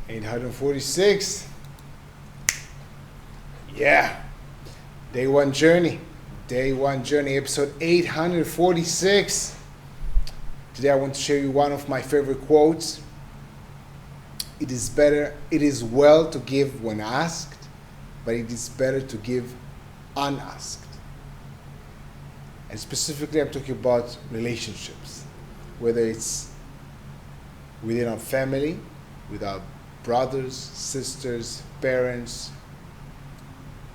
846. Yeah. Day one journey. Day one journey, episode 846. Today I want to share you one of my favorite quotes. It is well to give when asked, but it is better to give unasked. And specifically I'm talking about relationships, whether it's within our family, with our brothers, sisters, parents,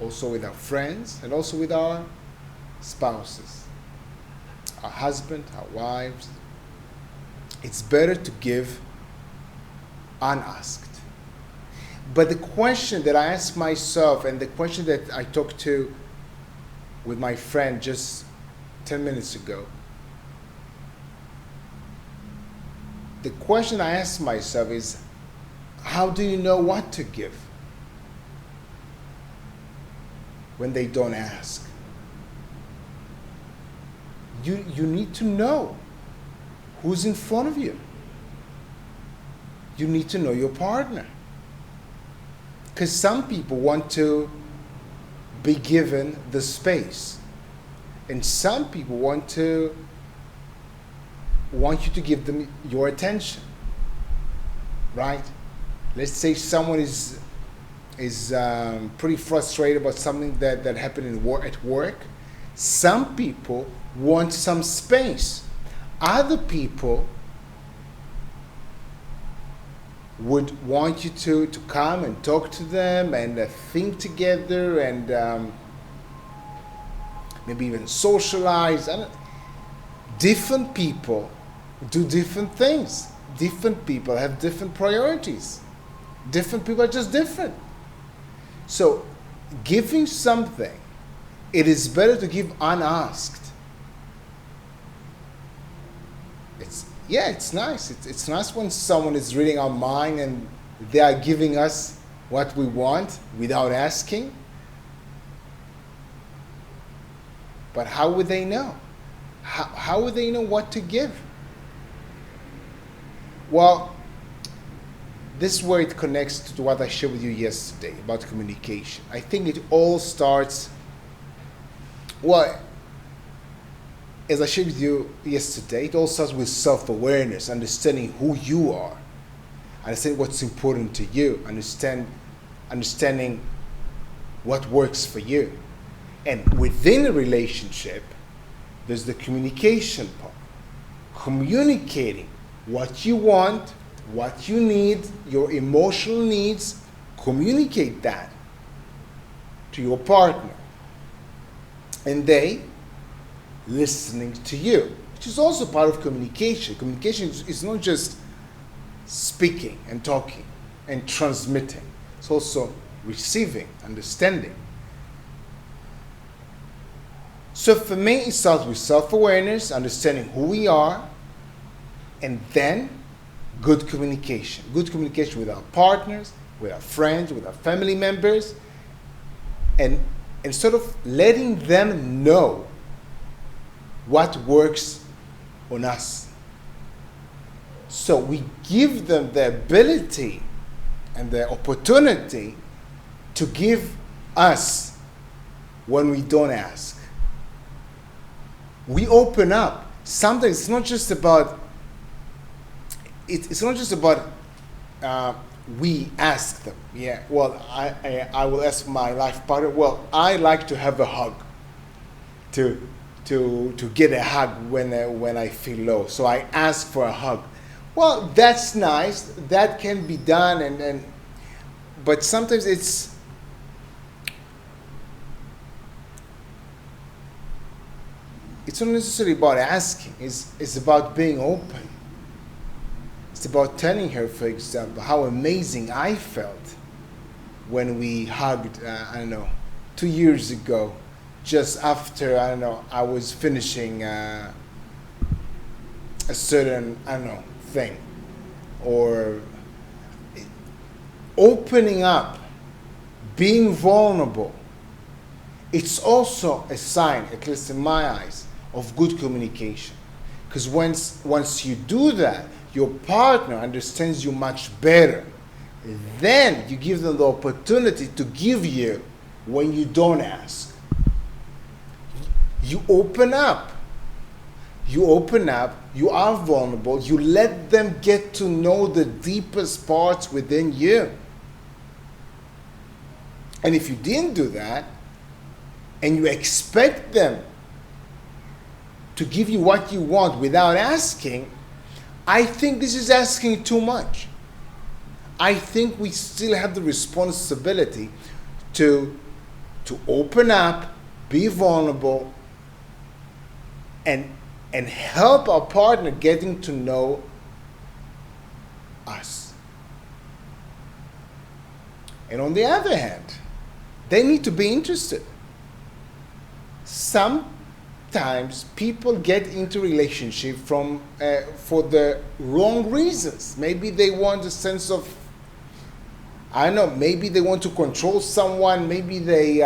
also with our friends, and also with our spouses, our husband, our wives. It's better to give unasked. But the question that I ask myself, and the question that I talked to with my friend just 10 minutes ago, the question I ask myself is, how do you know what to give when they don't ask? You need to know who's in front of you. You need to know your partner. Because some people want to be given the space. And some people want you to give them your attention. Right? Let's say someone is pretty frustrated about something that happened at work. Some people want some space. Other people would want you to come and talk to them and think together and maybe even socialize. Different people do different things. Different people have different priorities. Different people are just different. So, giving something, it is better to give unasked. It's nice. It's nice when someone is reading our mind and they are giving us what we want without asking. But how would they know? How would they know what to give? Well, this is where it connects to what I shared with you yesterday about communication. I think it all starts, as I shared with you yesterday, it all starts with self-awareness, understanding who you are, understanding what's important to you, understanding what works for you. And within a relationship, there's the communication part. Communicating what you want, what you need, your emotional needs, communicate that to your partner. And they listening to you, which is also part of communication. Communication is not just speaking and talking and transmitting. It's also receiving, understanding. So for me, it starts with self-awareness, understanding who we are, and then good communication. Good communication with our partners, with our friends, with our family members, and sort of letting them know what works on us. So we give them the ability and the opportunity to give us when we don't ask. We open up. Sometimes it's not just about we ask them. Yeah. Well, I will ask my life partner. Well, I like to have a hug. To get a hug when I feel low. So I ask for a hug. Well, that's nice. That can be done, but sometimes it's not necessarily about asking. It's about being open. It's about telling her, for example, how amazing I felt when we hugged, 2 years ago. Just after, I was finishing a certain, thing. Or opening up, being vulnerable. It's also a sign, at least in my eyes, of good communication. Because once you do that, your partner understands you much better. Then you give them the opportunity to give you when you don't ask. You open up. You open up, you are vulnerable, you let them get to know the deepest parts within you. And if you didn't do that, and you expect them to give you what you want without asking, I think this is asking too much. I think we still have the responsibility to open up, be vulnerable, and help our partner getting to know us. And on the other hand, they need to be interested. Sometimes people get into relationship for the wrong reasons. Maybe they want a sense of, I don't know, maybe they want to control someone, maybe they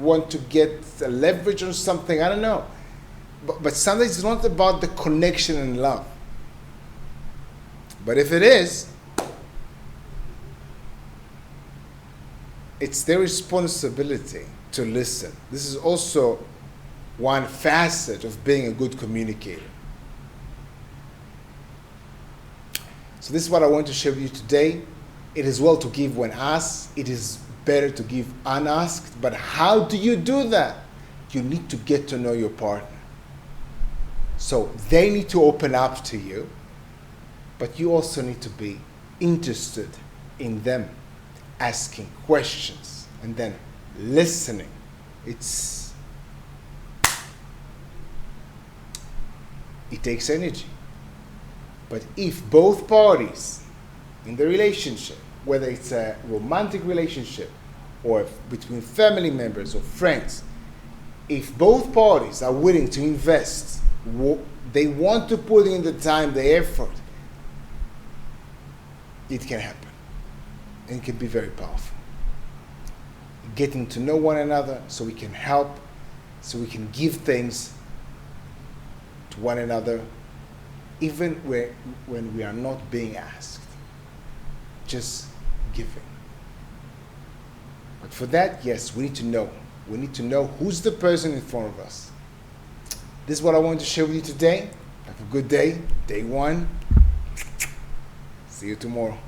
want to get a leverage on something, I don't know. But sometimes it's not about the connection and love. But if it is, it's their responsibility to listen. This is also one facet of being a good communicator. So this is what I want to share with you today. It is well to give when asked. It is better to give unasked. But how do you do that? You need to get to know your partner. So they need to open up to you, but you also need to be interested in them, asking questions and then listening. It takes energy. But if both parties in the relationship, whether it's a romantic relationship or between family members or friends, if both parties are willing to invest, they want to put in the time, the effort, it can happen. And it can be very powerful. Getting to know one another so we can help, so we can give things to one another, even when we are not being asked. Just giving. But for that, yes, we need to know. We need to know who's the person in front of us. This is what I wanted to share with you today. Have a good day. Day one. See you tomorrow.